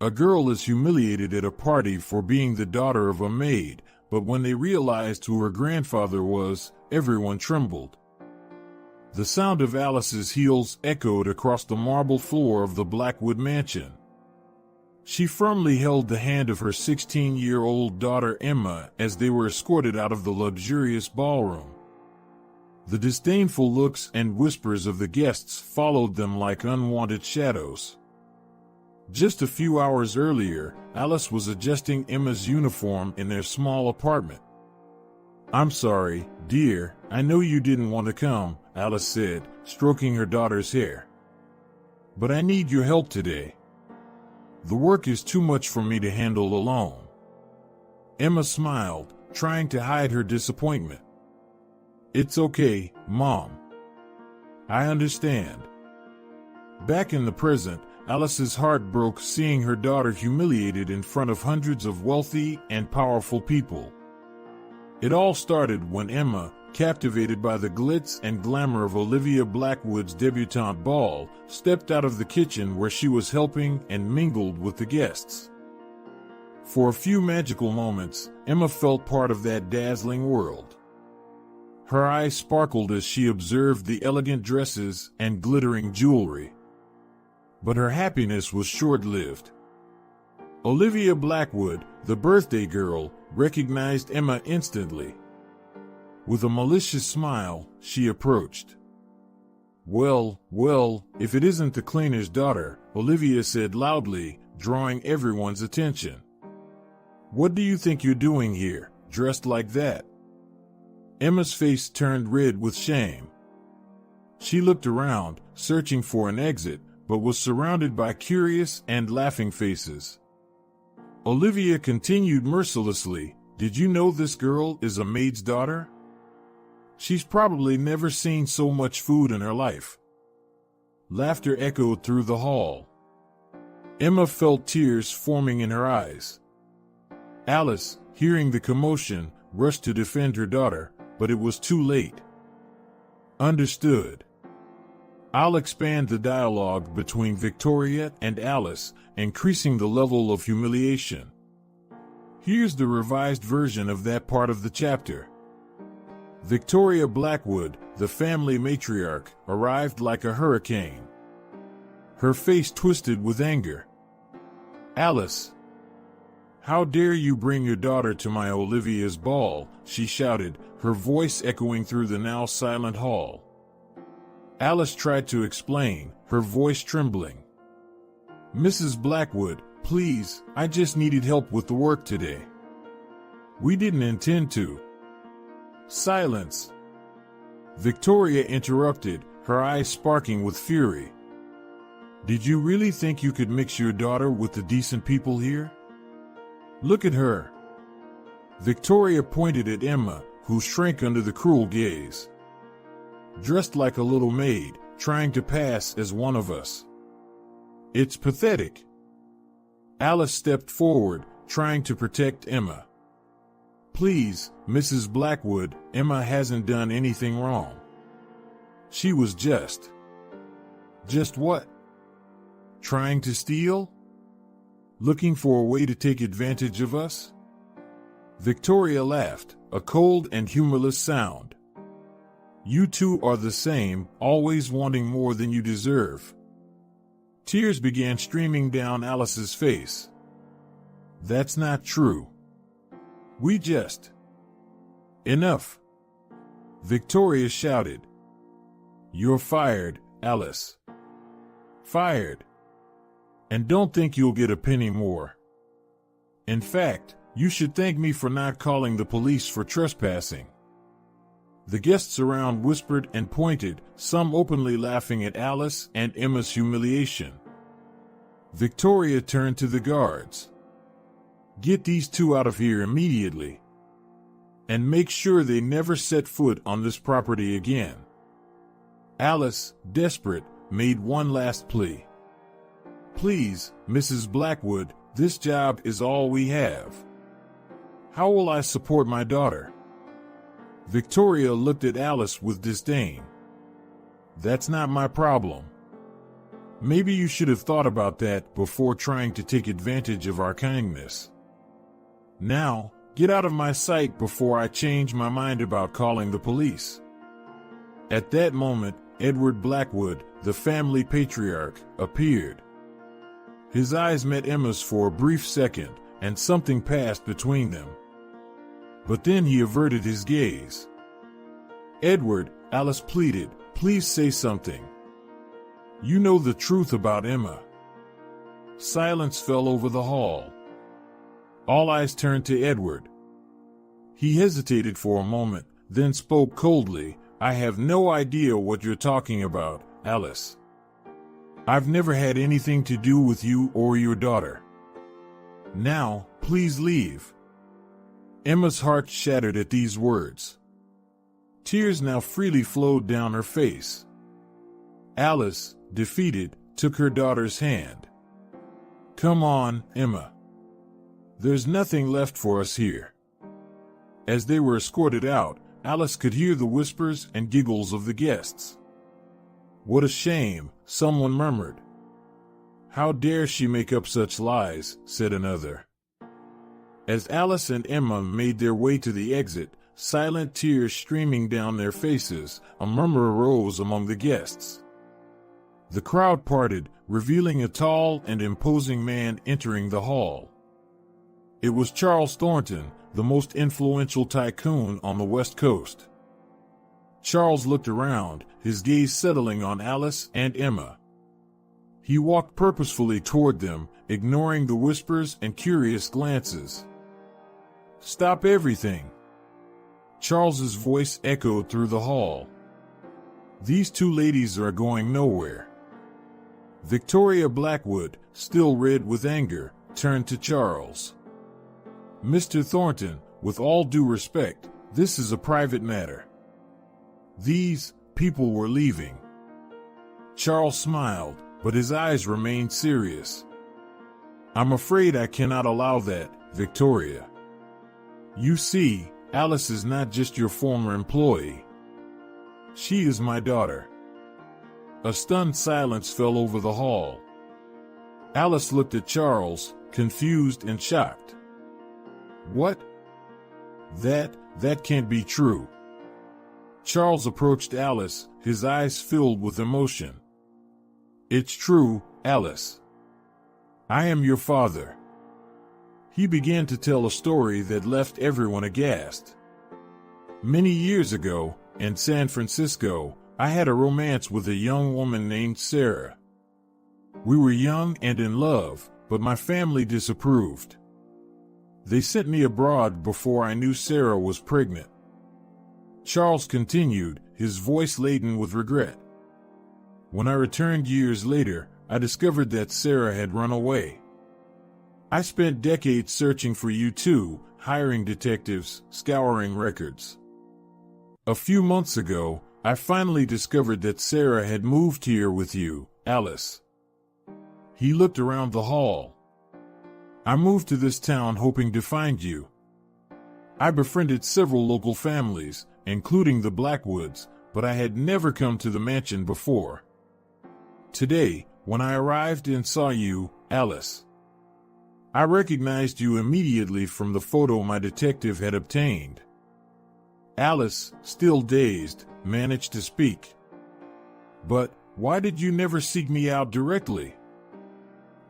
A girl is humiliated at a party for being the daughter of a maid, but when they realized who her grandfather was, everyone trembled. The sound of Alice's heels echoed across the marble floor of the Blackwood mansion. She firmly held the hand of her 16-year-old daughter Emma as they were escorted out of the luxurious ballroom. The disdainful looks and whispers of the guests followed them like unwanted shadows. Just a few hours earlier, Alice was adjusting Emma's uniform in their small apartment. "I'm sorry, dear, I know you didn't want to come," Alice said, stroking her daughter's hair. "But I need your help today. The work is too much for me to handle alone." Emma smiled, trying to hide her disappointment. "It's okay, Mom. I understand." Back in the present, Alice's heart broke seeing her daughter humiliated in front of hundreds of wealthy and powerful people. It all started when Emma, captivated by the glitz and glamour of Olivia Blackwood's debutante ball, stepped out of the kitchen where she was helping and mingled with the guests. For a few magical moments, Emma felt part of that dazzling world. Her eyes sparkled as she observed the elegant dresses and glittering jewelry. But her happiness was short-lived. Olivia Blackwood, the birthday girl, recognized Emma instantly. With a malicious smile, she approached. Well, if it isn't the cleaner's daughter," Olivia said loudly, drawing everyone's attention. "What do you think you're doing here, dressed like that?" Emma's face turned red with shame. She looked around, searching for an exit, but was surrounded by curious and laughing faces. Olivia continued mercilessly, "Did you know this girl is a maid's daughter? She's probably never seen so much food in her life." Laughter echoed through the hall. Emma felt tears forming in her eyes. Alice, hearing the commotion, rushed to defend her daughter, but it was too late. "Understood. I'll expand the dialogue between Victoria and Alice, increasing the level of humiliation." Here's the revised version of that part of the chapter. Victoria Blackwood, the family matriarch, arrived like a hurricane. Her face twisted with anger. "Alice! How dare you bring your daughter to my Olivia's ball?" she shouted, her voice echoing through the now silent hall. Alice tried to explain, her voice trembling. "Mrs. Blackwood, please, I just needed help with the work today. We didn't intend to." "Silence!" Victoria interrupted, her eyes sparking with fury. "Did you really think you could mix your daughter with the decent people here? Look at her." Victoria pointed at Emma, who shrank under the cruel gaze. "Dressed like a little maid, trying to pass as one of us. It's pathetic." Alice stepped forward, trying to protect Emma. "Please, Mrs. Blackwood, Emma hasn't done anything wrong. She was just..." "Just what? Trying to steal? Looking for a way to take advantage of us?" Victoria laughed, a cold and humorless sound. "You two are the same, always wanting more than you deserve." Tears began streaming down Alice's face. "That's not true. We just..." "Enough!" Victoria shouted. "You're fired, Alice. Fired. And don't think you'll get a penny more. In fact, you should thank me for not calling the police for trespassing." The guests around whispered and pointed, some openly laughing at Alice and Emma's humiliation. Victoria turned to the guards. "Get these two out of here immediately. And make sure they never set foot on this property again." Alice, desperate, made one last plea. "Please, Mrs. Blackwood, this job is all we have. How will I support my daughter?" Victoria looked at Alice with disdain. "That's not my problem. Maybe you should have thought about that before trying to take advantage of our kindness. Now, get out of my sight before I change my mind about calling the police." At that moment, Edward Blackwood, the family patriarch, appeared. His eyes met Emma's for a brief second, and something passed between them. But then he averted his gaze. "Edward," Alice pleaded, "please say something. You know the truth about Emma." Silence fell over the hall. All eyes turned to Edward. He hesitated for a moment, then spoke coldly. "I have no idea what you're talking about, Alice. I've never had anything to do with you or your daughter. Now, please leave." Emma's heart shattered at these words. Tears now freely flowed down her face. Alice, defeated, took her daughter's hand. "Come on, Emma. There's nothing left for us here." As they were escorted out, Alice could hear the whispers and giggles of the guests. "What a shame," someone murmured. "How dare she make up such lies," said another. As Alice and Emma made their way to the exit, silent tears streaming down their faces, a murmur arose among the guests. The crowd parted, revealing a tall and imposing man entering the hall. It was Charles Thornton, the most influential tycoon on the West Coast. Charles looked around, his gaze settling on Alice and Emma. He walked purposefully toward them, ignoring the whispers and curious glances. "Stop everything!" Charles's voice echoed through the hall. "These two ladies are going nowhere." Victoria Blackwood, still red with anger, turned to Charles. "Mr. Thornton, with all due respect, this is a private matter." These people were leaving. Charles smiled, but his eyes remained serious. "I'm afraid I cannot allow that, Victoria. You see, Alice is not just your former employee. She is my daughter." A stunned silence fell over the hall. Alice looked at Charles, confused and shocked. "What? That can't be true." Charles approached Alice, his eyes filled with emotion. "It's true, Alice. I am your father." He began to tell a story that left everyone aghast. "Many years ago, in San Francisco, I had a romance with a young woman named Sarah. We were young and in love, but my family disapproved. They sent me abroad before I knew Sarah was pregnant." Charles continued, his voice laden with regret. "When I returned years later, I discovered that Sarah had run away. I spent decades searching for you too, hiring detectives, scouring records. A few months ago, I finally discovered that Sarah had moved here with you, Alice." He looked around the hall. "I moved to this town hoping to find you. I befriended several local families, including the Blackwoods, but I had never come to the mansion before. Today, when I arrived and saw you, Alice, I recognized you immediately from the photo my detective had obtained." Alice, still dazed, managed to speak. "But why did you never seek me out directly?"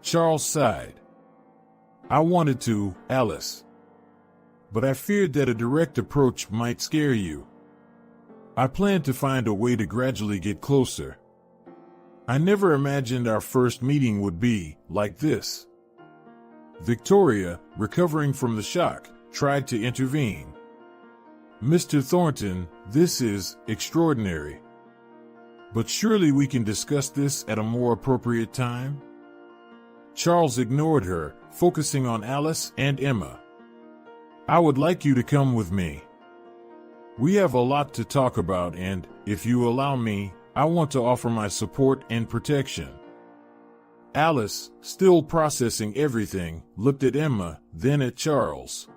Charles sighed. "I wanted to, Alice. But I feared that a direct approach might scare you. I planned to find a way to gradually get closer. I never imagined our first meeting would be like this." Victoria, recovering from the shock, tried to intervene. "Mr. Thornton, this is extraordinary. But surely we can discuss this at a more appropriate time?" Charles ignored her, focusing on Alice and Emma. "I would like you to come with me. We have a lot to talk about and, if you allow me, I want to offer my support and protection." Alice, still processing everything, looked at Emma, then at Charles.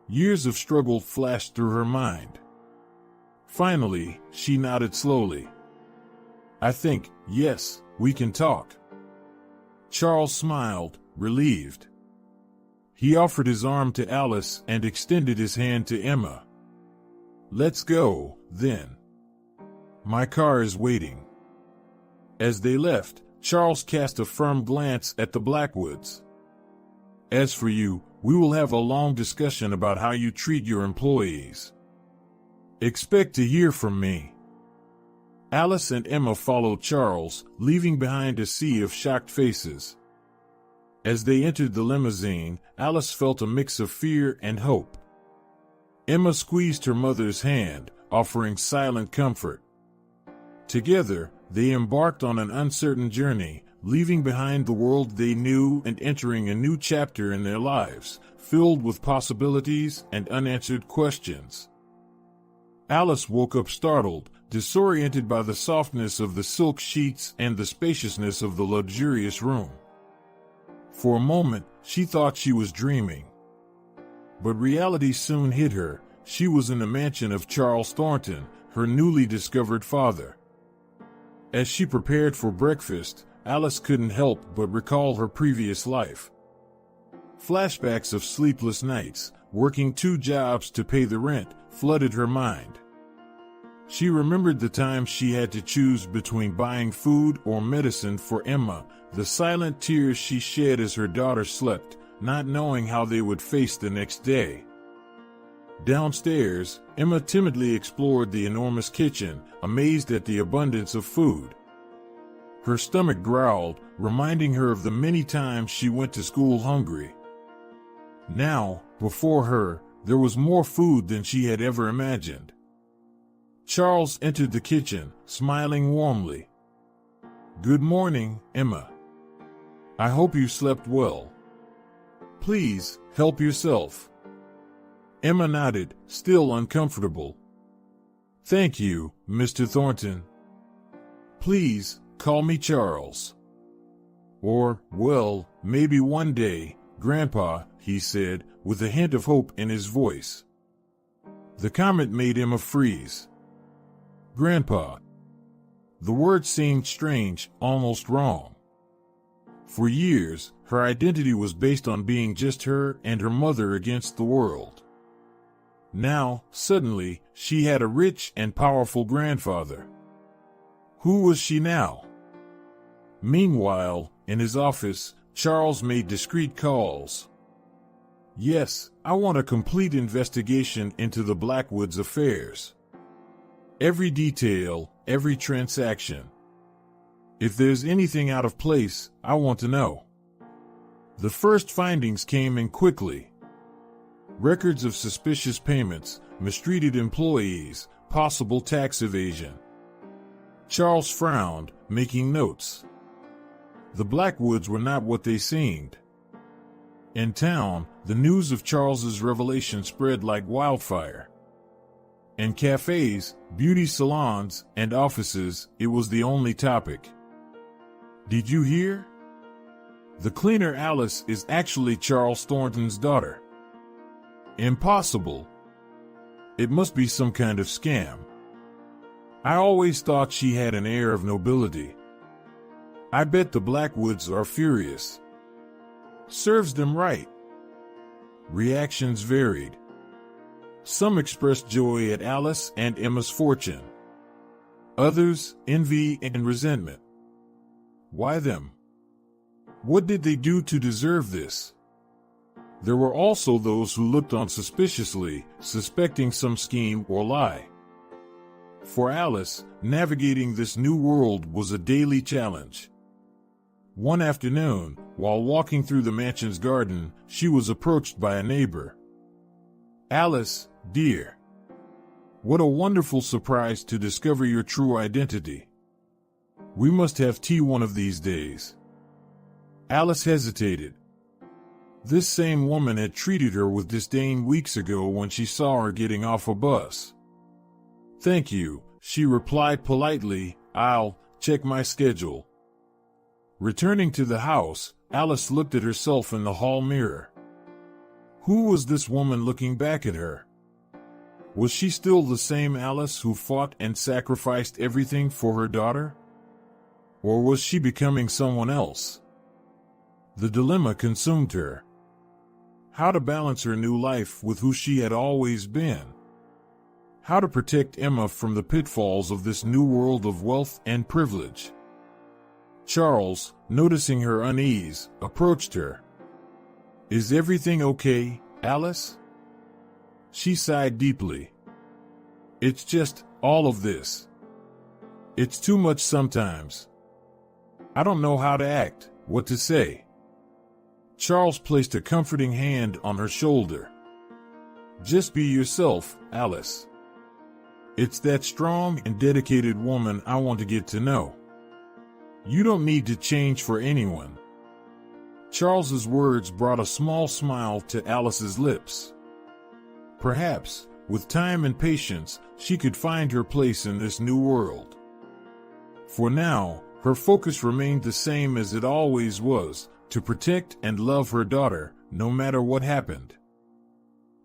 Years of struggle flashed through her mind. Finally, she nodded slowly. "I think, yes, we can talk." Charles smiled, relieved. He offered his arm to Alice and extended his hand to Emma. "Let's go, then. My car is waiting." As they left, Charles cast a firm glance at the Blackwoods. "As for you, we will have a long discussion about how you treat your employees. Expect to hear from me." Alice and Emma followed Charles, leaving behind a sea of shocked faces. As they entered the limousine, Alice felt a mix of fear and hope. Emma squeezed her mother's hand, offering silent comfort. Together, they embarked on an uncertain journey, leaving behind the world they knew and entering a new chapter in their lives, filled with possibilities and unanswered questions. Alice woke up startled, disoriented by the softness of the silk sheets and the spaciousness of the luxurious room. For a moment, she thought she was dreaming. But reality soon hit her. She was in the mansion of Charles Thornton, her newly discovered father. As she prepared for breakfast, Alice couldn't help but recall her previous life. Flashbacks of sleepless nights, working 2 jobs to pay the rent, flooded her mind. She remembered the times she had to choose between buying food or medicine for Emma, the silent tears she shed as her daughter slept, not knowing how they would face the next day. Downstairs, Emma timidly explored the enormous kitchen, amazed at the abundance of food. Her stomach growled, reminding her of the many times she went to school hungry. Now, before her, there was more food than she had ever imagined. Charles entered the kitchen, smiling warmly. "Good morning, Emma. I hope you slept well. Please, help yourself." Emma nodded, still uncomfortable. "Thank you, Mr. Thornton. Please, call me Charles. Or, well, maybe one day, Grandpa," he said, with a hint of hope in his voice. The comment made Emma freeze. Grandpa. The word seemed strange, almost wrong. For years, her identity was based on being just her and her mother against the world. Now, suddenly, she had a rich and powerful grandfather. Who was she now? Meanwhile, in his office, Charles made discreet calls. "Yes, I want a complete investigation into the Blackwoods' affairs. Every detail, every transaction. If there's anything out of place, I want to know." The first findings came in quickly. Records of suspicious payments, mistreated employees, possible tax evasion. Charles frowned, making notes. The Blackwoods were not what they seemed. In town, the news of Charles's revelation spread like wildfire. In cafes, beauty salons, and offices, it was the only topic. "Did you hear? The cleaner Alice is actually Charles Thornton's daughter." Impossible. It must be some kind of scam. I always thought she had an air of nobility. I bet the Blackwoods are furious. Serves them right. Reactions varied. Some expressed joy at Alice and Emma's fortune. Others, envy and resentment. Why them? What did they do to deserve this? There were also those who looked on suspiciously, suspecting some scheme or lie. For Alice, navigating this new world was a daily challenge. One afternoon, while walking through the mansion's garden, she was approached by a neighbor. "Alice, dear. What a wonderful surprise to discover your true identity. We must have tea one of these days." Alice hesitated. This same woman had treated her with disdain weeks ago when she saw her getting off a bus. "Thank you," she replied politely. "I'll check my schedule." Returning to the house, Alice looked at herself in the hall mirror. Who was this woman looking back at her? Was she still the same Alice who fought and sacrificed everything for her daughter? Or was she becoming someone else? The dilemma consumed her. How to balance her new life with who she had always been? How to protect Emma from the pitfalls of this new world of wealth and privilege? Charles, noticing her unease, approached her. "Is everything okay, Alice?" She sighed deeply. "It's just all of this. It's too much sometimes. I don't know how to act, what to say." Charles placed a comforting hand on her shoulder. "Just be yourself, Alice. It's that strong and dedicated woman I want to get to know. You don't need to change for anyone." Charles's words brought a small smile to Alice's lips. Perhaps, with time and patience, she could find her place in this new world. For now, her focus remained the same as it always was, to protect and love her daughter, no matter what happened.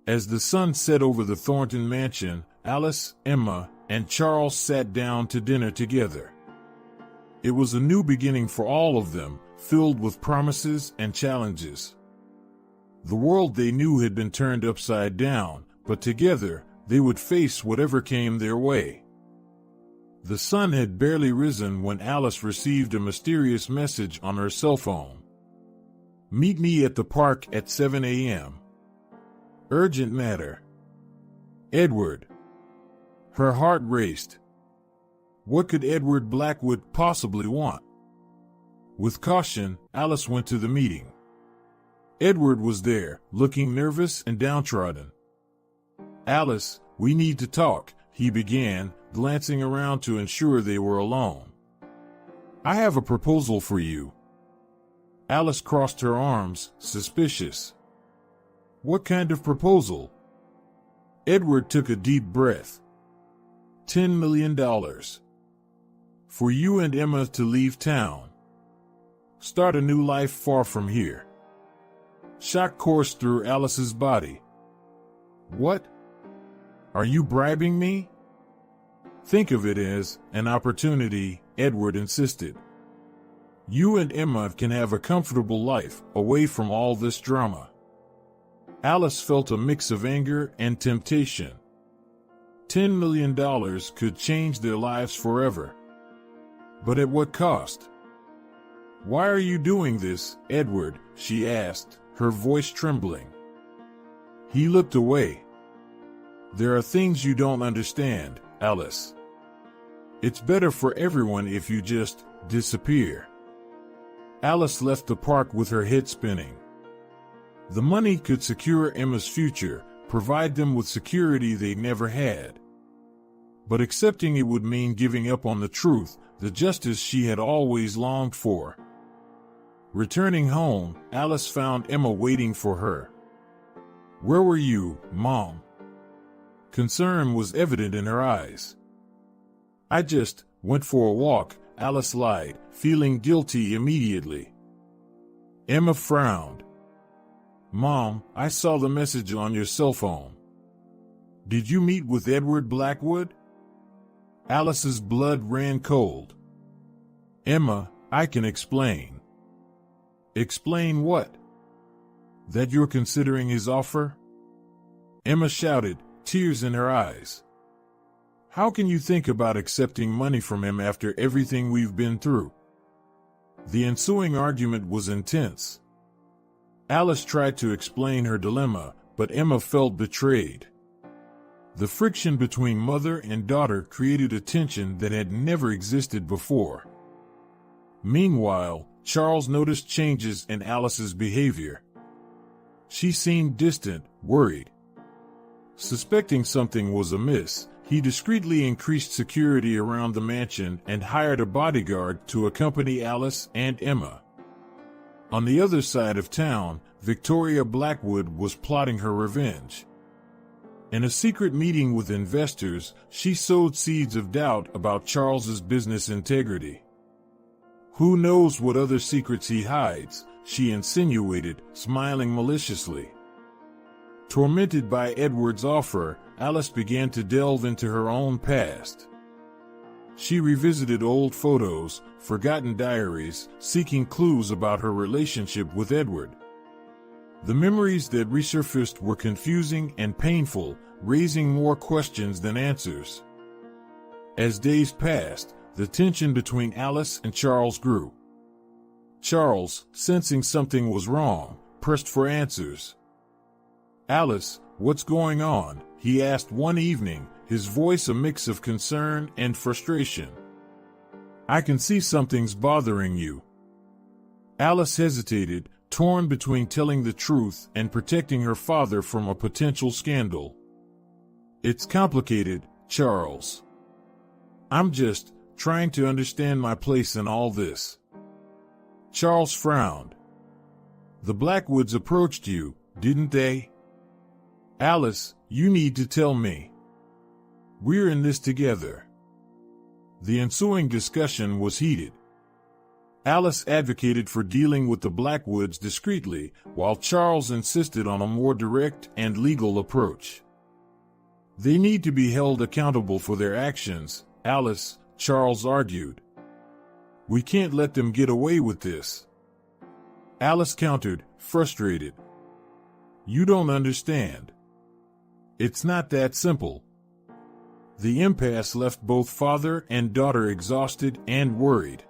As the sun set over the Thornton mansion, Alice, Emma, and Charles sat down to dinner together. It was a new beginning for all of them, filled with promises and challenges. The world they knew had been turned upside down, but together, they would face whatever came their way. The sun had barely risen when Alice received a mysterious message on her cell phone. "Meet me at the park at 7 a.m. Urgent matter. Edward." Her heart raced. What could Edward Blackwood possibly want? With caution, Alice went to the meeting. Edward was there, looking nervous and downtrodden. "Alice, we need to talk," he began, glancing around to ensure they were alone. "I have a proposal for you." Alice crossed her arms, suspicious. "What kind of proposal?" Edward took a deep breath. $10 million. For you and Emma to leave town. Start a new life far from here. Shock coursed through Alice's body. "What? Are you bribing me?" "Think of it as an opportunity," Edward insisted. "You and Emma can have a comfortable life, away from all this drama." Alice felt a mix of anger and temptation. $10 million could change their lives forever. But at what cost? "Why are you doing this, Edward?" she asked, her voice trembling. He looked away. "There are things you don't understand, Alice. It's better for everyone if you just disappear." Alice left the park with her head spinning. The money could secure Emma's future, provide them with security they never had. But accepting it would mean giving up on the truth, the justice she had always longed for. Returning home, Alice found Emma waiting for her. "Where were you, Mom?" Concern was evident in her eyes. "I just went for a walk," Alice lied, feeling guilty immediately. Emma frowned. "Mom, I saw the message on your cell phone. Did you meet with Edward Blackwood?" Alice's blood ran cold. "Emma, I can explain." "Explain what?" "That you're considering his offer?" Emma shouted, tears in her eyes. "How can you think about accepting money from him after everything we've been through?" The ensuing argument was intense. Alice tried to explain her dilemma, but Emma felt betrayed. The friction between mother and daughter created a tension that had never existed before. Meanwhile, Charles noticed changes in Alice's behavior. She seemed distant, worried. Suspecting something was amiss, he discreetly increased security around the mansion and hired a bodyguard to accompany Alice and Emma. On the other side of town, Victoria Blackwood was plotting her revenge. In a secret meeting with investors, she sowed seeds of doubt about Charles's business integrity. "Who knows what other secrets he hides," she insinuated, smiling maliciously. Tormented by Edward's offer, Alice began to delve into her own past. She revisited old photos, forgotten diaries, seeking clues about her relationship with Edward. The memories that resurfaced were confusing and painful, raising more questions than answers. As days passed, the tension between Alice and Charles grew. Charles, sensing something was wrong, pressed for answers. "Alice, what's going on?" he asked one evening, his voice a mix of concern and frustration. "I can see something's bothering you." Alice hesitated, torn between telling the truth and protecting her father from a potential scandal. "It's complicated, Charles. I'm just trying to understand my place in all this." Charles frowned. "The Blackwoods approached you, didn't they?" "Alice, you need to tell me. We're in this together." The ensuing discussion was heated. Alice advocated for dealing with the Blackwoods discreetly, while Charles insisted on a more direct and legal approach. "They need to be held accountable for their actions, Alice," Charles argued. "We can't let them get away with this." Alice countered, frustrated. "You don't understand. It's not that simple." The impasse left both father and daughter exhausted and worried.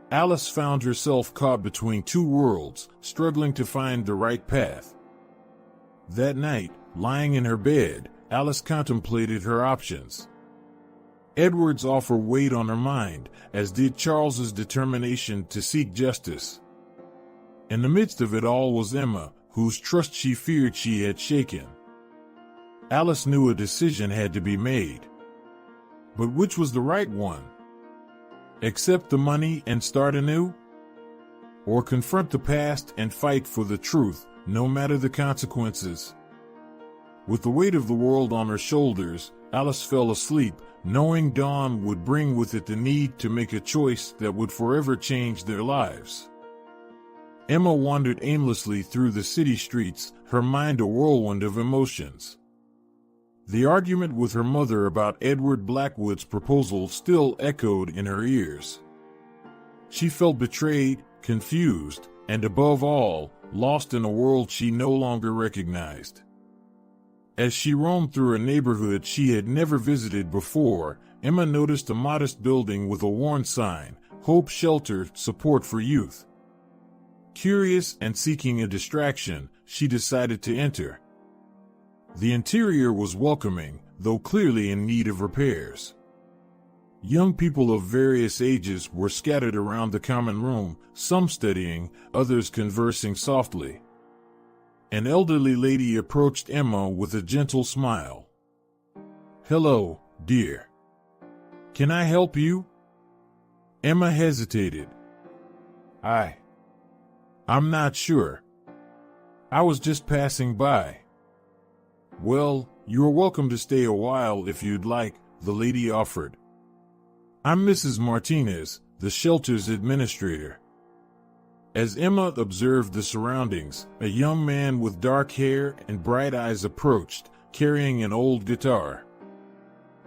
Alice found herself caught between two worlds, struggling to find the right path. That night, lying in her bed, Alice contemplated her options. Edward's offer weighed on her mind, as did Charles's determination to seek justice. In the midst of it all was Emma, whose trust she feared she had shaken. Alice knew a decision had to be made. But which was the right one? Accept the money and start anew? Or confront the past and fight for the truth, no matter the consequences? With the weight of the world on her shoulders, Alice fell asleep, knowing dawn would bring with it the need to make a choice that would forever change their lives. Emma wandered aimlessly through the city streets, her mind a whirlwind of emotions. The argument with her mother about Edward Blackwood's proposal still echoed in her ears. She felt betrayed, confused, and above all, lost in a world she no longer recognized. As she roamed through a neighborhood she had never visited before, Emma noticed a modest building with a worn sign, "Hope Shelter, Support for Youth." Curious and seeking a distraction, she decided to enter. The interior was welcoming, though clearly in need of repairs. Young people of various ages were scattered around the common room, some studying, others conversing softly. An elderly lady approached Emma with a gentle smile. "Hello, dear. Can I help you?" Emma hesitated. I'm not sure. I was just passing by." "Well, you're welcome to stay a while if you'd like," the lady offered. "I'm Mrs. Martinez, the shelter's administrator." As Emma observed the surroundings, a young man with dark hair and bright eyes approached, carrying an old guitar.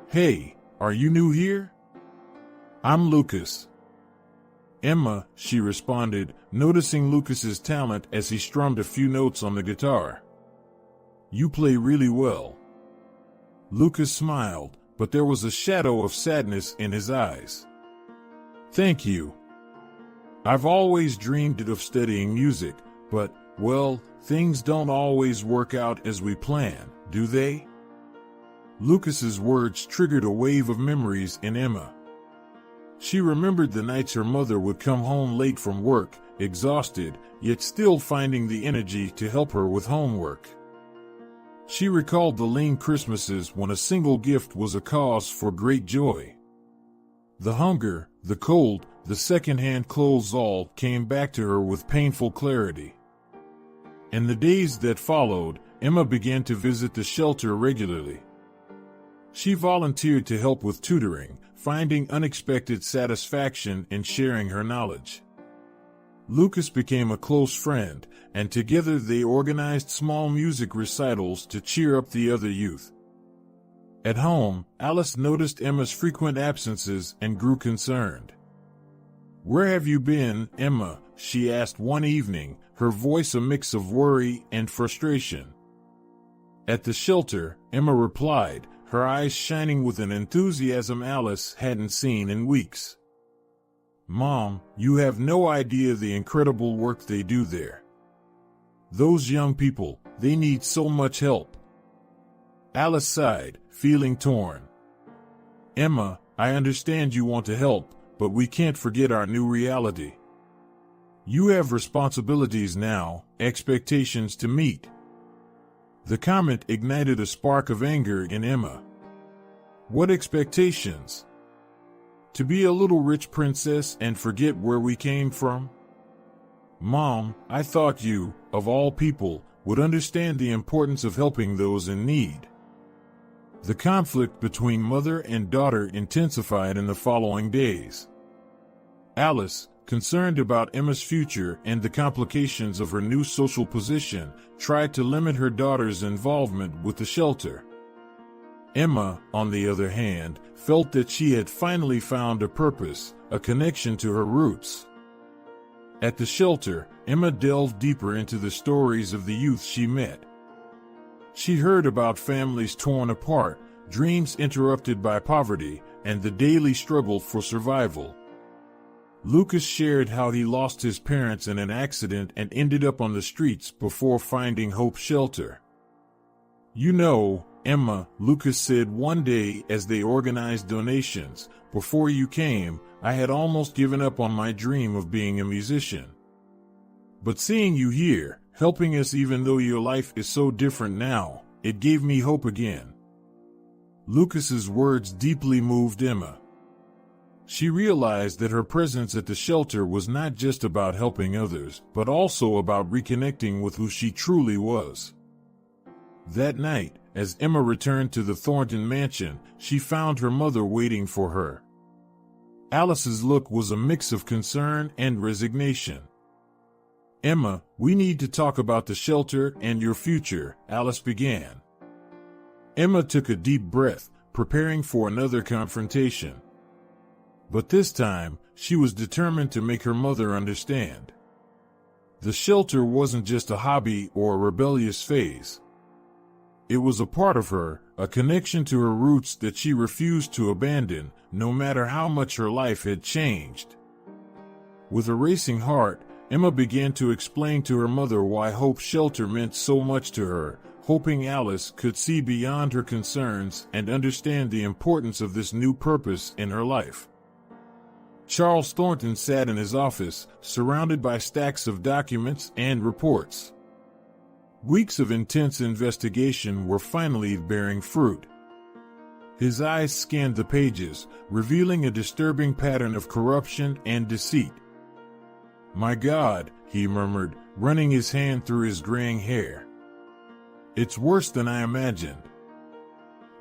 "Hey, are you new here?" "I'm Lucas." "Emma," she responded, noticing Lucas's talent as he strummed a few notes on the guitar. "You play really well." Lucas smiled, but there was a shadow of sadness in his eyes. "Thank you. I've always dreamed of studying music, but, well, things don't always work out as we plan, do they?" Lucas's words triggered a wave of memories in Emma. She remembered the nights her mother would come home late from work, exhausted, yet still finding the energy to help her with homework. She recalled the lean Christmases when a single gift was a cause for great joy. The hunger, the cold, the second-hand clothes all came back to her with painful clarity. In the days that followed, Emma began to visit the shelter regularly. She volunteered to help with tutoring, finding unexpected satisfaction in sharing her knowledge. Lucas became a close friend, and together they organized small music recitals to cheer up the other youth. At home, Alice noticed Emma's frequent absences and grew concerned. "Where have you been, Emma?" she asked one evening, her voice a mix of worry and frustration. "At the shelter," Emma replied, her eyes shining with an enthusiasm Alice hadn't seen in weeks. "Mom, you have no idea the incredible work they do there. Those young people, they need so much help." Alice sighed, feeling torn. "Emma, I understand you want to help, but we can't forget our new reality. You have responsibilities now, expectations to meet." The comment ignited a spark of anger in Emma. "What expectations? To be a little rich princess and forget where we came from? Mom, I thought you, of all people, would understand the importance of helping those in need." The conflict between mother and daughter intensified in the following days. Alice, concerned about Emma's future and the complications of her new social position, tried to limit her daughter's involvement with the shelter. Emma, on the other hand, felt that she had finally found a purpose, a connection to her roots. At the shelter, Emma delved deeper into the stories of the youth she met. She heard about families torn apart, dreams interrupted by poverty, and the daily struggle for survival. Lucas shared how he lost his parents in an accident and ended up on the streets before finding Hope Shelter. "You know, Emma," Lucas said one day as they organized donations, "before you came, I had almost given up on my dream of being a musician. But seeing you here, helping us even though your life is so different now, it gave me hope again." Lucas's words deeply moved Emma. She realized that her presence at the shelter was not just about helping others, but also about reconnecting with who she truly was. That night, as Emma returned to the Thornton mansion, she found her mother waiting for her. Alice's look was a mix of concern and resignation. "Emma, we need to talk about the shelter and your future," Alice began. Emma took a deep breath, preparing for another confrontation. But this time, she was determined to make her mother understand. The shelter wasn't just a hobby or a rebellious phase. It was a part of her, a connection to her roots that she refused to abandon, no matter how much her life had changed. With a racing heart, Emma began to explain to her mother why Hope Shelter meant so much to her, hoping Alice could see beyond her concerns and understand the importance of this new purpose in her life. Charles Thornton sat in his office, surrounded by stacks of documents and reports. Weeks of intense investigation were finally bearing fruit. His eyes scanned the pages, revealing a disturbing pattern of corruption and deceit. "My God," he murmured, running his hand through his graying hair. "It's worse than I imagined."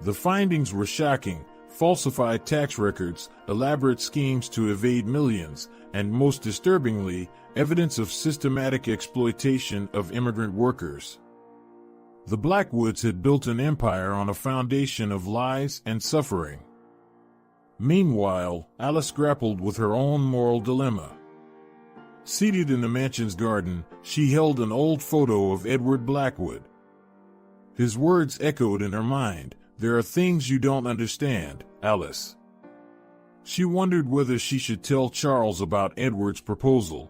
The findings were shocking: falsified tax records, elaborate schemes to evade millions, and most disturbingly, evidence of systematic exploitation of immigrant workers. The Blackwoods had built an empire on a foundation of lies and suffering. Meanwhile, Alice grappled with her own moral dilemma. Seated in the mansion's garden, she held an old photo of Edward Blackwood. His words echoed in her mind, "There are things you don't understand, Alice." She wondered whether she should tell Charles about Edward's proposal.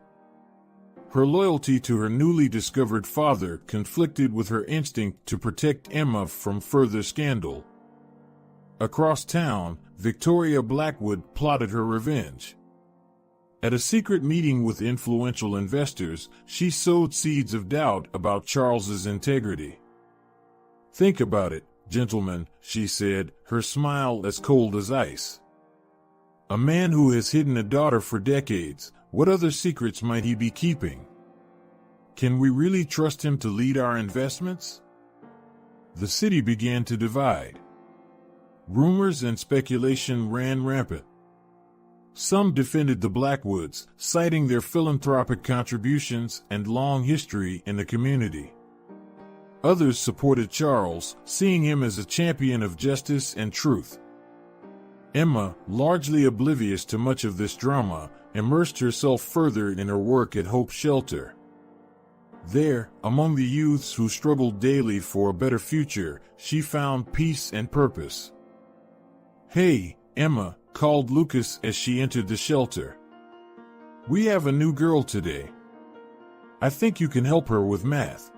Her loyalty to her newly discovered father conflicted with her instinct to protect Emma from further scandal. Across town, Victoria Blackwood plotted her revenge. At a secret meeting with influential investors, she sowed seeds of doubt about Charles's integrity. "Think about it, gentlemen," she said, her smile as cold as ice. "A man who has hidden a daughter for decades, what other secrets might he be keeping? Can we really trust him to lead our investments?" The city began to divide. Rumors and speculation ran rampant. Some defended the Blackwoods, citing their philanthropic contributions and long history in the community. Others supported Charles, seeing him as a champion of justice and truth. Emma, largely oblivious to much of this drama, immersed herself further in her work at Hope Shelter. There, among the youths who struggled daily for a better future, she found peace and purpose. "Hey, Emma," called Lucas as she entered the shelter. "We have a new girl today. I think you can help her with math."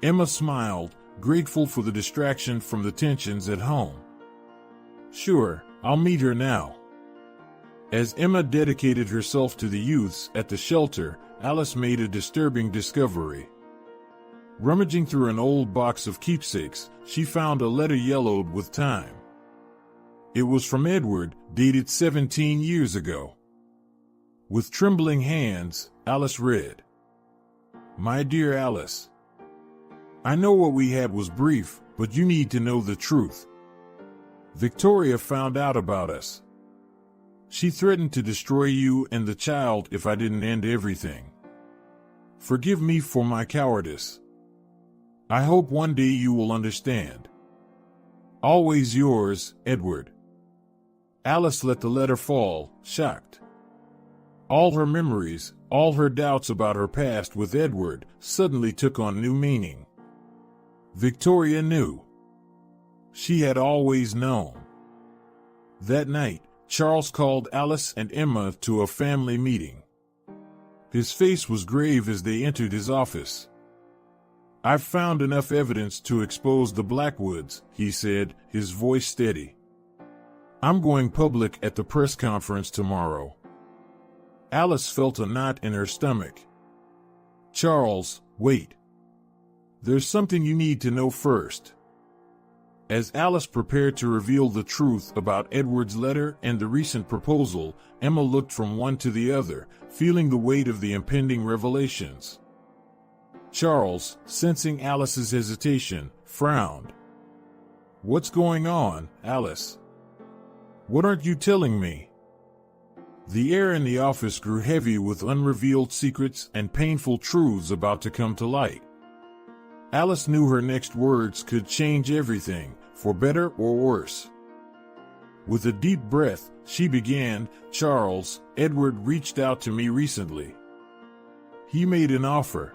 Emma smiled, grateful for the distraction from the tensions at home. "Sure, I'll meet her now." As Emma dedicated herself to the youths at the shelter, Alice made a disturbing discovery. Rummaging through an old box of keepsakes, she found a letter yellowed with time. It was from Edward, dated 17 years ago. With trembling hands, Alice read, "My dear Alice, I know what we had was brief, but you need to know the truth. Victoria found out about us. She threatened to destroy you and the child if I didn't end everything. Forgive me for my cowardice. I hope one day you will understand. Always yours, Edward." Alice let the letter fall, shocked. All her memories, all her doubts about her past with Edward, suddenly took on new meaning. Victoria knew. She had always known. That night, Charles called Alice and Emma to a family meeting. His face was grave as they entered his office. "I've found enough evidence to expose the Blackwoods," he said, his voice steady. "I'm going public at the press conference tomorrow." Alice felt a knot in her stomach. "Charles, wait. There's something you need to know first." As Alice prepared to reveal the truth about Edward's letter and the recent proposal, Emma looked from one to the other, feeling the weight of the impending revelations. Charles, sensing Alice's hesitation, frowned. "What's going on, Alice? What aren't you telling me?" The air in the office grew heavy with unrevealed secrets and painful truths about to come to light. Alice knew her next words could change everything, for better or worse. With a deep breath, she began, "Charles, Edward reached out to me recently. He made an offer."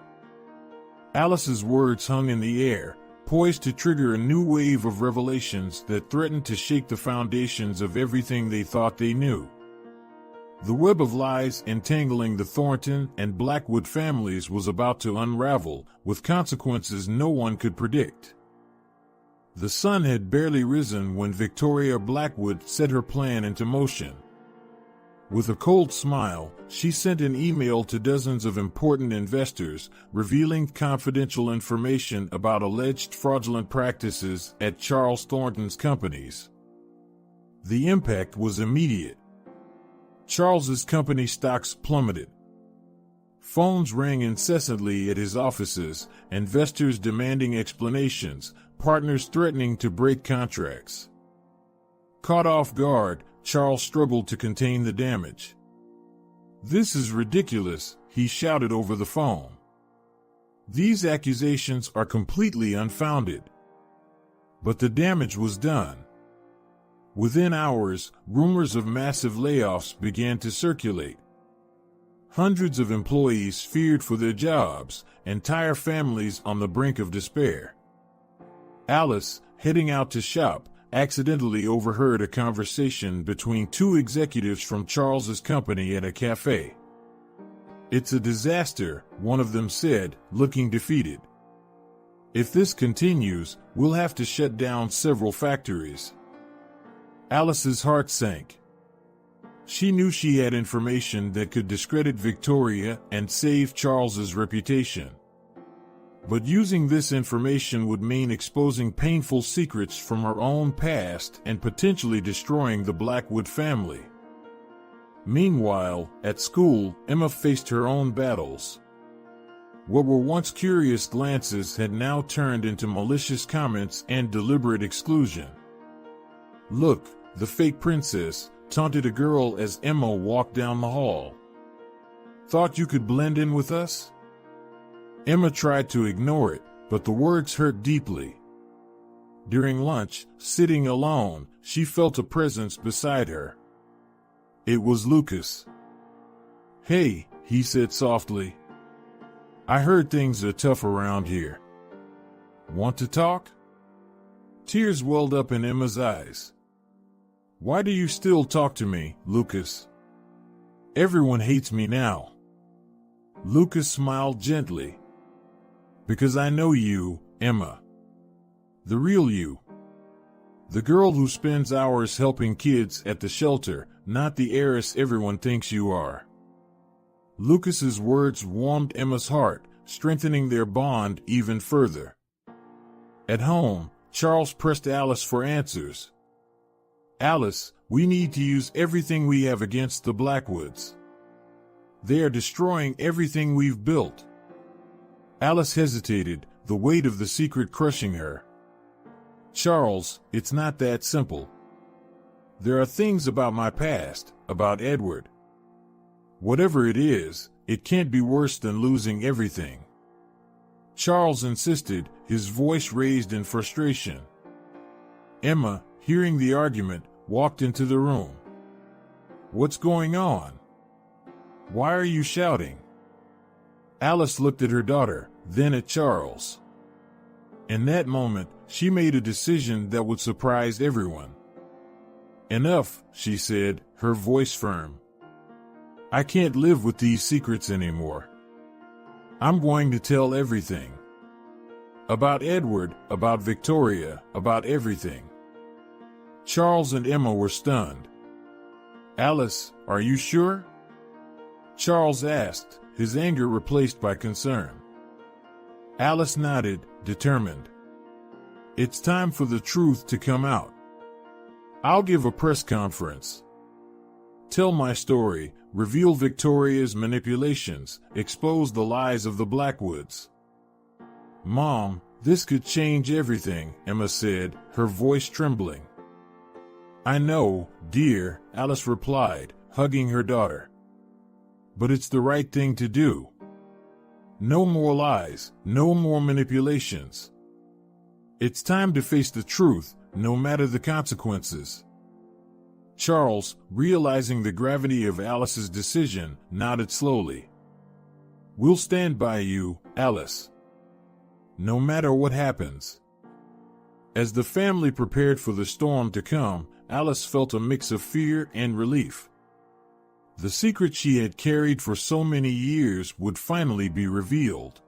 Alice's words hung in the air, poised to trigger a new wave of revelations that threatened to shake the foundations of everything they thought they knew. The web of lies entangling the Thornton and Blackwood families was about to unravel, with consequences no one could predict. The sun had barely risen when Victoria Blackwood set her plan into motion. With a cold smile, she sent an email to dozens of important investors, revealing confidential information about alleged fraudulent practices at Charles Thornton's companies. The impact was immediate. Charles's company stocks plummeted. Phones rang incessantly at his offices, investors demanding explanations, partners threatening to break contracts. Caught off guard, Charles struggled to contain the damage. "This is ridiculous," he shouted over the phone. "These accusations are completely unfounded." But the damage was done. Within hours, rumors of massive layoffs began to circulate. Hundreds of employees feared for their jobs, entire families on the brink of despair. Alice, heading out to shop, accidentally overheard a conversation between two executives from Charles's company at a cafe. "It's a disaster," one of them said, looking defeated. "If this continues, we'll have to shut down several factories." Alice's heart sank. She knew she had information that could discredit Victoria and save Charles's reputation. But using this information would mean exposing painful secrets from her own past and potentially destroying the Blackwood family. Meanwhile, at school, Emma faced her own battles. What were once curious glances had now turned into malicious comments and deliberate exclusion. "Look, the fake princess," taunted a girl as Emma walked down the hall. "Thought you could blend in with us?" Emma tried to ignore it, but the words hurt deeply. During lunch, sitting alone, she felt a presence beside her. It was Lucas. "Hey," he said softly. "I heard things are tough around here. Want to talk?" Tears welled up in Emma's eyes. "Why do you still talk to me, Lucas? Everyone hates me now." Lucas smiled gently. "Because I know you, Emma. The real you. The girl who spends hours helping kids at the shelter, not the heiress everyone thinks you are." Lucas's words warmed Emma's heart, strengthening their bond even further. At home, Charles pressed Alice for answers. "Alice, we need to use everything we have against the Blackwoods. They are destroying everything we've built." Alice hesitated, the weight of the secret crushing her. "Charles, it's not that simple. There are things about my past, about Edward. Whatever it is, it can't be worse than losing everything." Charles insisted, his voice raised in frustration. Emma, hearing the argument, walked into the room. "What's going on? Why are you shouting?" Alice looked at her daughter, then at Charles. In that moment, she made a decision that would surprise everyone. "Enough," she said, her voice firm. "I can't live with these secrets anymore. I'm going to tell everything. About Edward, about Victoria, about everything." Charles and Emma were stunned. "Alice, are you sure?" Charles asked, his anger replaced by concern. Alice nodded, determined. "It's time for the truth to come out. I'll give a press conference. Tell my story, reveal Victoria's manipulations, expose the lies of the Blackwoods." "Mom, this could change everything," Emma said, her voice trembling. "I know, dear," Alice replied, hugging her daughter. "But it's the right thing to do. No more lies, no more manipulations. It's time to face the truth, no matter the consequences." Charles, realizing the gravity of Alice's decision, nodded slowly. "We'll stand by you, Alice. No matter what happens." As the family prepared for the storm to come, Alice felt a mix of fear and relief. The secret she had carried for so many years would finally be revealed.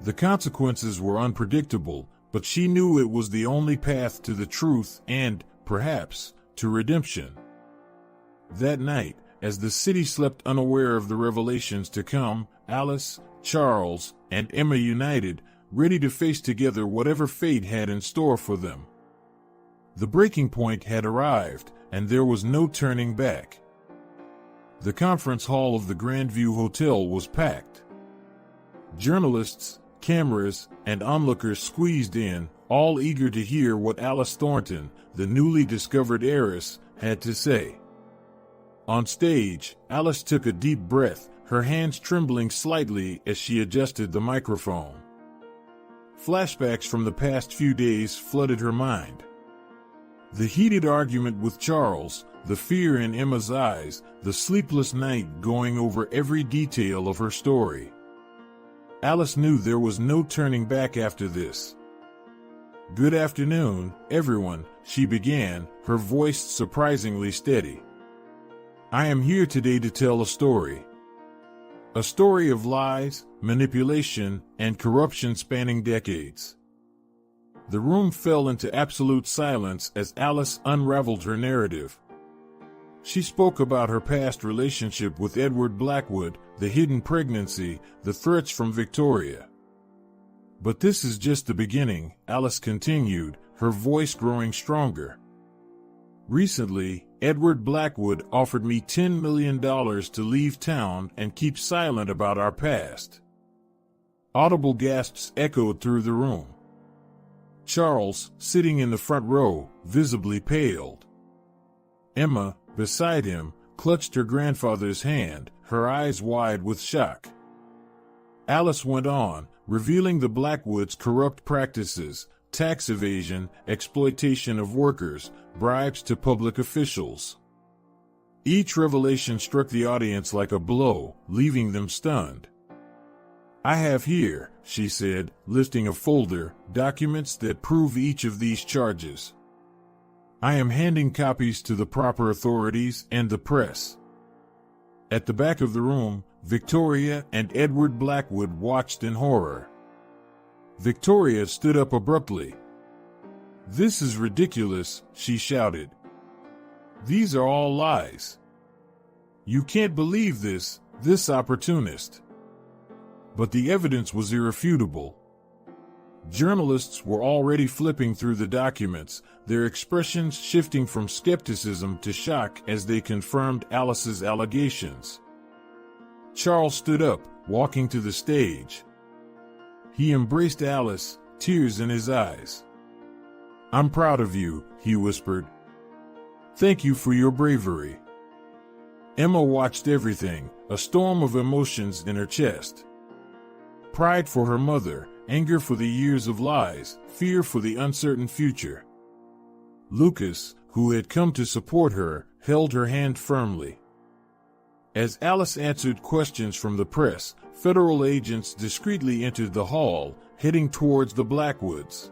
The consequences were unpredictable, but she knew it was the only path to the truth and, perhaps, to redemption. That night, as the city slept unaware of the revelations to come, Alice, Charles, and Emma united, ready to face together whatever fate had in store for them. The breaking point had arrived, and there was no turning back. The conference hall of the Grandview Hotel was packed. Journalists, cameras, and onlookers squeezed in, all eager to hear what Alice Thornton, the newly discovered heiress, had to say. On stage, Alice took a deep breath, her hands trembling slightly as she adjusted the microphone. Flashbacks from the past few days flooded her mind. The heated argument with Charles, the fear in Emma's eyes, the sleepless night going over every detail of her story. Alice knew there was no turning back after this. "Good afternoon, everyone," she began, her voice surprisingly steady. "I am here today to tell a story. A story of lies, manipulation, and corruption spanning decades." The room fell into absolute silence as Alice unraveled her narrative. She spoke about her past relationship with Edward Blackwood, the hidden pregnancy, the threats from Victoria. "But this is just the beginning," Alice continued, her voice growing stronger. "Recently, Edward Blackwood offered me $10 million to leave town and keep silent about our past." Audible gasps echoed through the room. Charles, sitting in the front row, visibly paled. Emma, beside him, clutched her grandfather's hand, her eyes wide with shock. Alice went on, revealing the Blackwood's corrupt practices, tax evasion, exploitation of workers, bribes to public officials. Each revelation struck the audience like a blow, leaving them stunned. "I have here," she said, lifting a folder, "documents that prove each of these charges. I am handing copies to the proper authorities and the press." At the back of the room, Victoria and Edward Blackwood watched in horror. Victoria stood up abruptly. "This is ridiculous," she shouted. "These are all lies. You can't believe this opportunist." But the evidence was irrefutable. Journalists were already flipping through the documents, their expressions shifting from skepticism to shock as they confirmed Alice's allegations. Charles stood up, walking to the stage. He embraced Alice, tears in his eyes. "I'm proud of you," he whispered. "Thank you for your bravery." Emma watched everything, a storm of emotions in her chest. Pride for her mother, anger for the years of lies, fear for the uncertain future. Lucas, who had come to support her, held her hand firmly. As Alice answered questions from the press, federal agents discreetly entered the hall, heading towards the Blackwoods.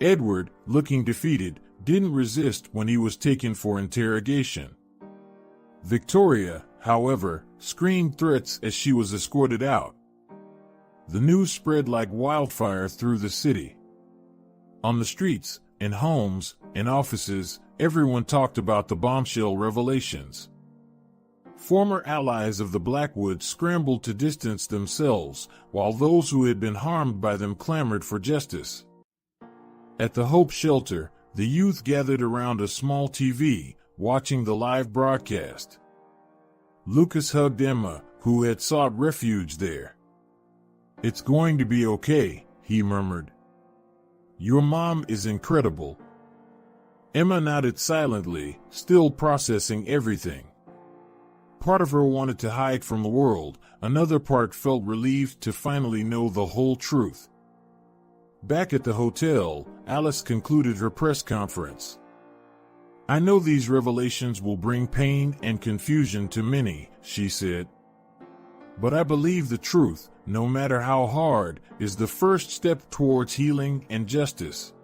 Edward, looking defeated, didn't resist when he was taken for interrogation. Victoria, however, screamed threats as she was escorted out. The news spread like wildfire through the city. On the streets, in homes, in offices, everyone talked about the bombshell revelations. Former allies of the Blackwoods scrambled to distance themselves, while those who had been harmed by them clamored for justice. At the Hope Shelter, the youth gathered around a small TV, watching the live broadcast. Lucas hugged Emma, who had sought refuge there. "It's going to be okay," he murmured. "Your mom is incredible." Emma nodded silently, still processing everything. Part of her wanted to hide from the world, another part felt relieved to finally know the whole truth. Back at the hotel, Alice concluded her press conference. "I know these revelations will bring pain and confusion to many," she said. "But I believe the truth, no matter how hard, is the first step towards healing and justice."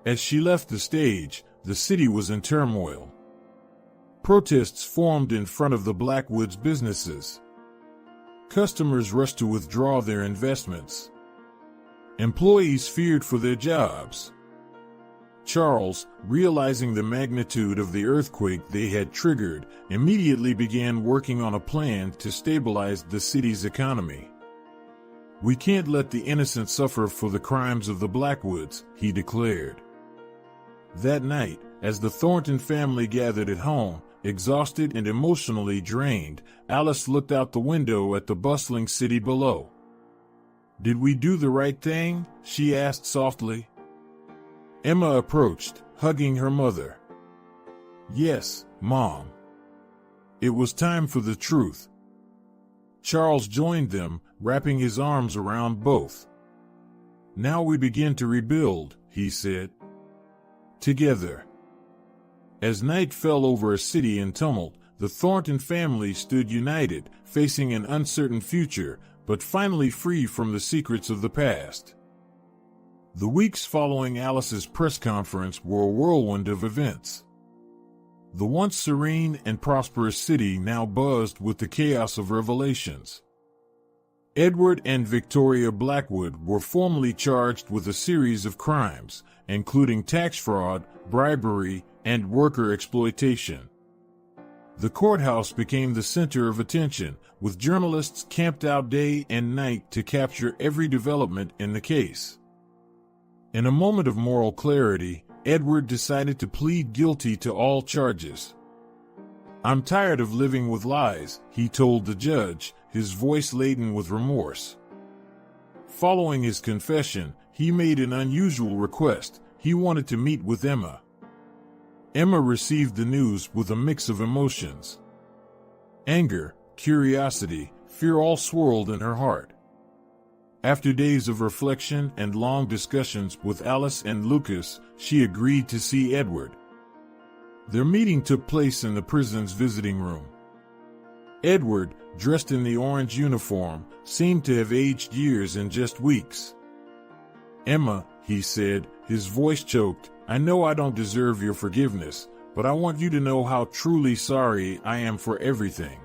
As she left the stage, the city was in turmoil. Protests formed in front of the Blackwoods businesses. Customers rushed to withdraw their investments. Employees feared for their jobs. Charles, realizing the magnitude of the earthquake they had triggered, immediately began working on a plan to stabilize the city's economy. "We can't let the innocent suffer for the crimes of the Blackwoods," he declared. That night, as the Thornton family gathered at home, exhausted and emotionally drained, Alice looked out the window at the bustling city below. "Did we do the right thing?" she asked softly. Emma approached, hugging her mother. "Yes, Mom. It was time for the truth." Charles joined them, wrapping his arms around both. "Now we begin to rebuild," he said. "Together." As night fell over a city in tumult, the Thornton family stood united, facing an uncertain future, but finally free from the secrets of the past. The weeks following Alice's press conference were a whirlwind of events. The once serene and prosperous city now buzzed with the chaos of revelations. Edward and Victoria Blackwood were formally charged with a series of crimes, including tax fraud, bribery, and worker exploitation. The courthouse became the center of attention, with journalists camped out day and night to capture every development in the case. In a moment of moral clarity, Edward decided to plead guilty to all charges. "I'm tired of living with lies," he told the judge, his voice laden with remorse. Following his confession, he made an unusual request. He wanted to meet with Emma. Emma received the news with a mix of emotions. Anger, curiosity, fear all swirled in her heart. After days of reflection and long discussions with Alice and Lucas, she agreed to see Edward. Their meeting took place in the prison's visiting room. Edward, dressed in the orange uniform, seemed to have aged years in just weeks. "Emma," he said, his voice choked, "I know I don't deserve your forgiveness, but I want you to know how truly sorry I am for everything."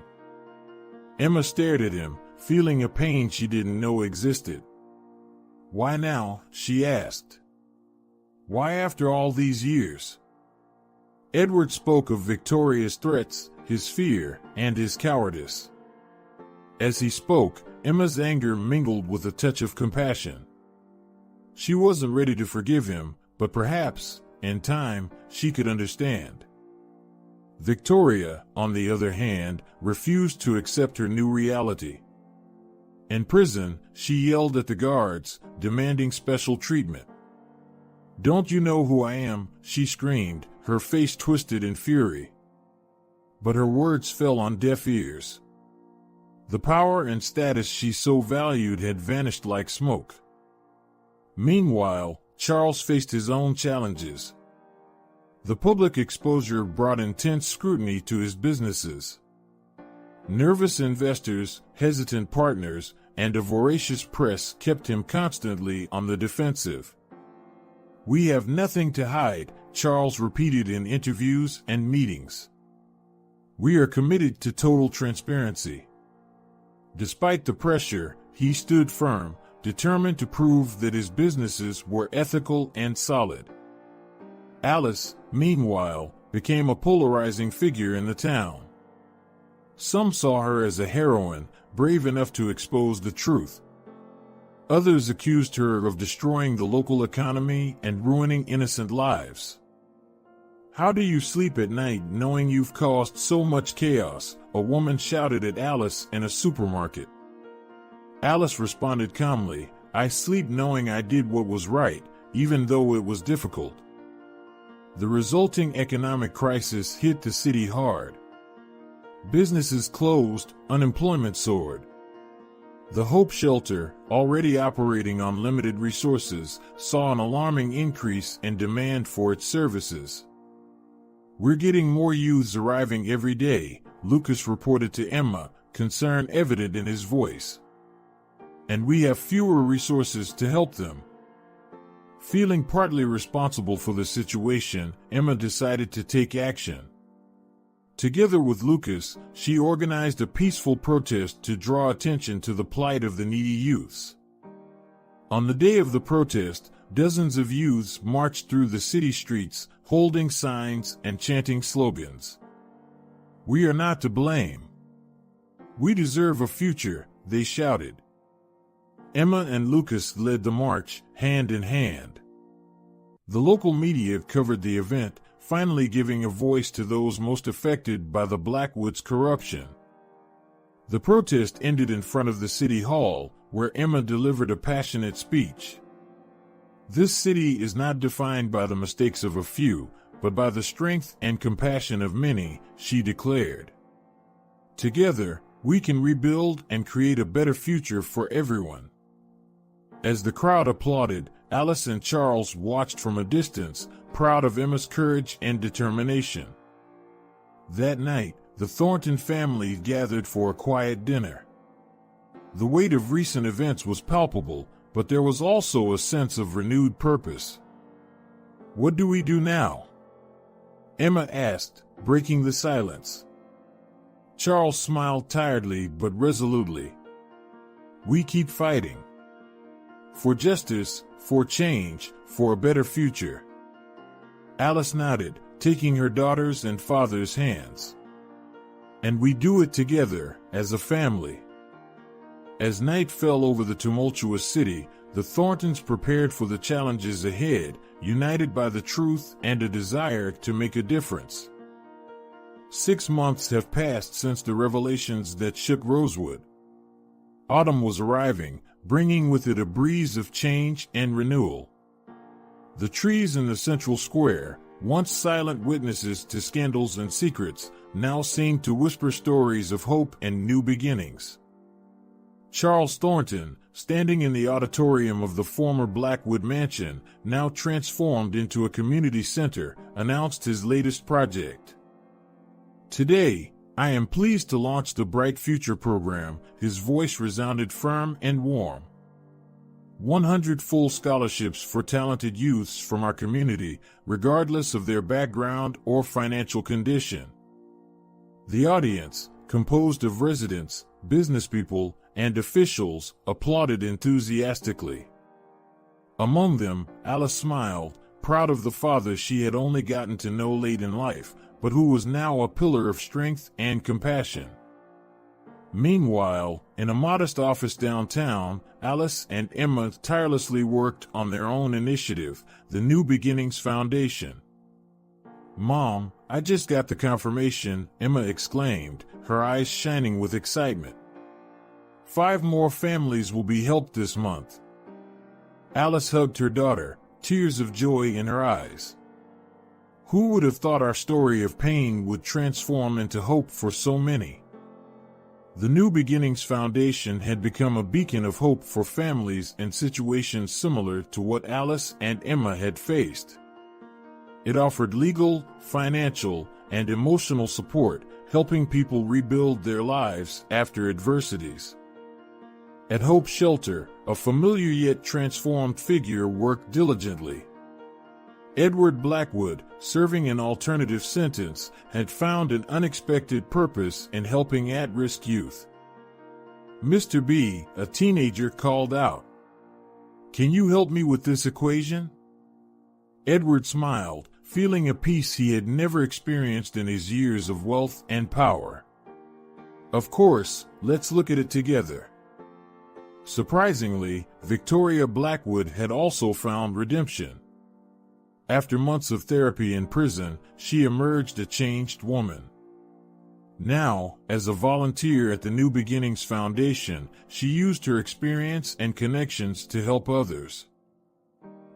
Emma stared at him, feeling a pain she didn't know existed. "Why now?" she asked. "Why after all these years?" Edward spoke of Victoria's threats, his fear, and his cowardice. As he spoke, Emma's anger mingled with a touch of compassion. She wasn't ready to forgive him, but perhaps, in time, she could understand. Victoria, on the other hand, refused to accept her new reality. In prison, she yelled at the guards, demanding special treatment. "Don't you know who I am?" she screamed, her face twisted in fury. But her words fell on deaf ears. The power and status she so valued had vanished like smoke. Meanwhile, Charles faced his own challenges. The public exposure brought intense scrutiny to his businesses. Nervous investors, hesitant partners, and a voracious press kept him constantly on the defensive. "We have nothing to hide," Charles repeated in interviews and meetings. "We are committed to total transparency." Despite the pressure, he stood firm, determined to prove that his businesses were ethical and solid. Alice, meanwhile, became a polarizing figure in the town. Some saw her as a heroine, brave enough to expose the truth. Others accused her of destroying the local economy and ruining innocent lives. "How do you sleep at night knowing you've caused so much chaos?" a woman shouted at Alice in a supermarket. Alice responded calmly, "I sleep knowing I did what was right, even though it was difficult." The resulting economic crisis hit the city hard. Businesses closed, unemployment soared. The Hope Shelter, already operating on limited resources, saw an alarming increase in demand for its services. "We're getting more youths arriving every day," Lucas reported to Emma, concern evident in his voice. "And we have fewer resources to help them." Feeling partly responsible for the situation, Emma decided to take action. Together with Lucas, she organized a peaceful protest to draw attention to the plight of the needy youths. On the day of the protest, dozens of youths marched through the city streets, holding signs and chanting slogans. "We are not to blame. We deserve a future," they shouted. Emma and Lucas led the march, hand in hand. The local media covered the event, finally giving a voice to those most affected by the Blackwoods corruption. The protest ended in front of the city hall, where Emma delivered a passionate speech. "This city is not defined by the mistakes of a few, but by the strength and compassion of many," she declared. "Together, we can rebuild and create a better future for everyone." As the crowd applauded, Alice and Charles watched from a distance, proud of Emma's courage and determination. That night, the Thornton family gathered for a quiet dinner. The weight of recent events was palpable, but there was also a sense of renewed purpose. "What do we do now?" Emma asked, breaking the silence. Charles smiled tiredly but resolutely. "We keep fighting. For justice, for change, for a better future." Alice nodded, taking her daughter's and father's hands. "And we do it together, as a family." As night fell over the tumultuous city, the Thorntons prepared for the challenges ahead, united by the truth and a desire to make a difference. 6 months have passed since the revelations that shook Rosewood. Autumn was arriving, bringing with it a breeze of change and renewal. The trees in the central square, once silent witnesses to scandals and secrets, now seemed to whisper stories of hope and new beginnings. Charles Thornton, standing in the auditorium of the former Blackwood Mansion, now transformed into a community center, announced his latest project. "Today, I am pleased to launch the Bright Future program." His voice resounded firm and warm. 100 full scholarships for talented youths from our community, regardless of their background or financial condition. The audience, composed of residents, businesspeople, and officials, applauded enthusiastically. Among them, Alice smiled, proud of the father she had only gotten to know late in life, but who was now a pillar of strength and compassion. Meanwhile, in a modest office downtown, Alice and Emma tirelessly worked on their own initiative, the New Beginnings Foundation. "Mom, I just got the confirmation," Emma exclaimed, her eyes shining with excitement. 5 more families will be helped this month." Alice hugged her daughter, tears of joy in her eyes. Who would have thought our story of pain would transform into hope for so many? The New Beginnings Foundation had become a beacon of hope for families in situations similar to what Alice and Emma had faced. It offered legal, financial, and emotional support, helping people rebuild their lives after adversities. At Hope Shelter, a familiar yet transformed figure worked diligently. Edward Blackwood, serving an alternative sentence, had found an unexpected purpose in helping at-risk youth. Mr. B, a teenager, called out, "Can you help me with this equation?" Edward smiled, feeling a peace he had never experienced in his years of wealth and power. "Of course, let's look at it together." Surprisingly, Victoria Blackwood had also found redemption. After months of therapy in prison, she emerged a changed woman. Now, as a volunteer at the New Beginnings Foundation, she used her experience and connections to help others.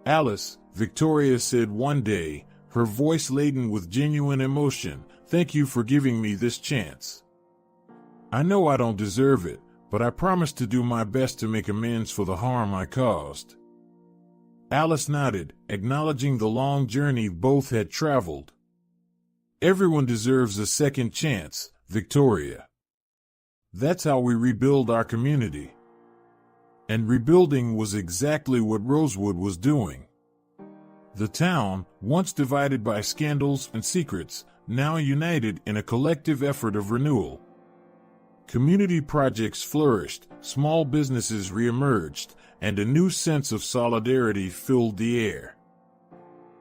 "Alice," Victoria said one day, her voice laden with genuine emotion, "thank you for giving me this chance. I know I don't deserve it, but I promise to do my best to make amends for the harm I caused." Alice nodded, acknowledging the long journey both had traveled. "Everyone deserves a second chance, Victoria. That's how we rebuild our community." And rebuilding was exactly what Rosewood was doing. The town, once divided by scandals and secrets, now united in a collective effort of renewal. Community projects flourished, small businesses reemerged, and a new sense of solidarity filled the air.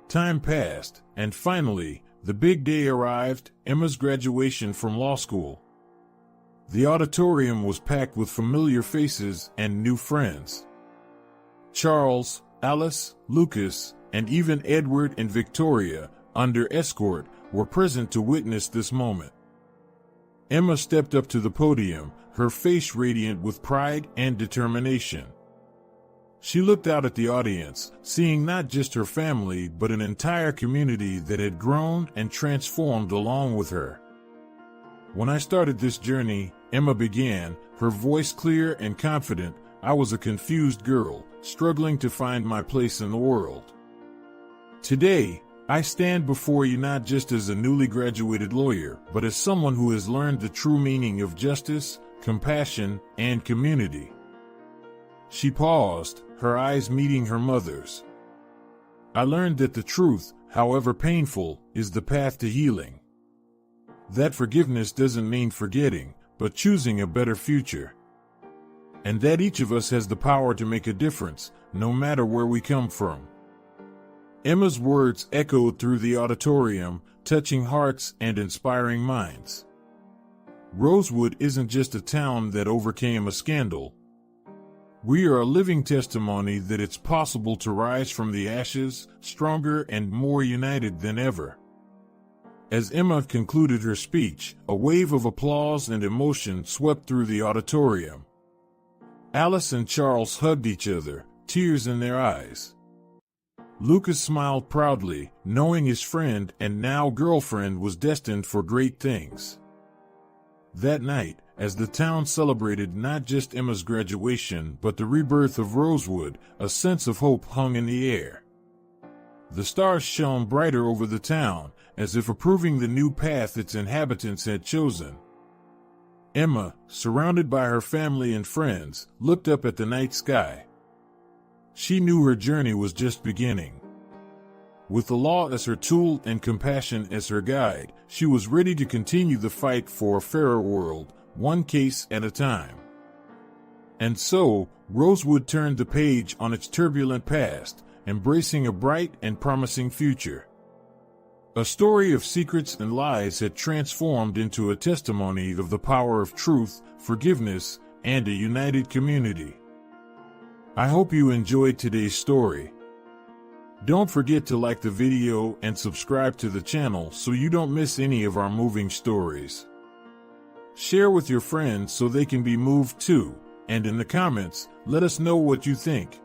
Time passed, and finally, the big day arrived, Emma's graduation from law school. The auditorium was packed with familiar faces and new friends. Charles, Alice, Lucas, and even Edward and Victoria, under escort, were present to witness this moment. Emma stepped up to the podium, her face radiant with pride and determination. She looked out at the audience, seeing not just her family but an entire community that had grown and transformed along with her. "When I started this journey," Emma began, her voice clear and confident, "I was a confused girl, struggling to find my place in the world. Today, I stand before you not just as a newly graduated lawyer, but as someone who has learned the true meaning of justice, compassion, and community." She paused, her eyes meeting her mother's. "I learned that the truth, however painful, is the path to healing. That forgiveness doesn't mean forgetting, but choosing a better future. And that each of us has the power to make a difference, no matter where we come from." Emma's words echoed through the auditorium, touching hearts and inspiring minds. Rosewood isn't just a town that overcame a scandal. We are a living testimony that it's possible to rise from the ashes, stronger and more united than ever. As Emma concluded her speech, a wave of applause and emotion swept through the auditorium. Alice and Charles hugged each other, tears in their eyes. Lucas smiled proudly, knowing his friend and now girlfriend was destined for great things. That night, as the town celebrated not just Emma's graduation but the rebirth of Rosewood. A sense of hope hung in the air. The stars shone brighter over the town, as if approving the new path its inhabitants had chosen. Emma, surrounded by her family and friends, looked up at the night sky. She knew her journey was just beginning. With the law as her tool and compassion as her guide, she was ready to continue the fight for a fairer world, one case at a time. And so, Rosewood turned the page on its turbulent past, embracing a bright and promising future. A story of secrets and lies had transformed into a testimony of the power of truth, forgiveness, and a united community. I hope you enjoyed today's story. Don't forget to like the video and subscribe to the channel so you don't miss any of our moving stories. Share with your friends so they can be moved too, and in the comments, let us know what you think.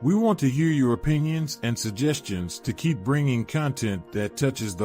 We want to hear your opinions and suggestions to keep bringing content that touches the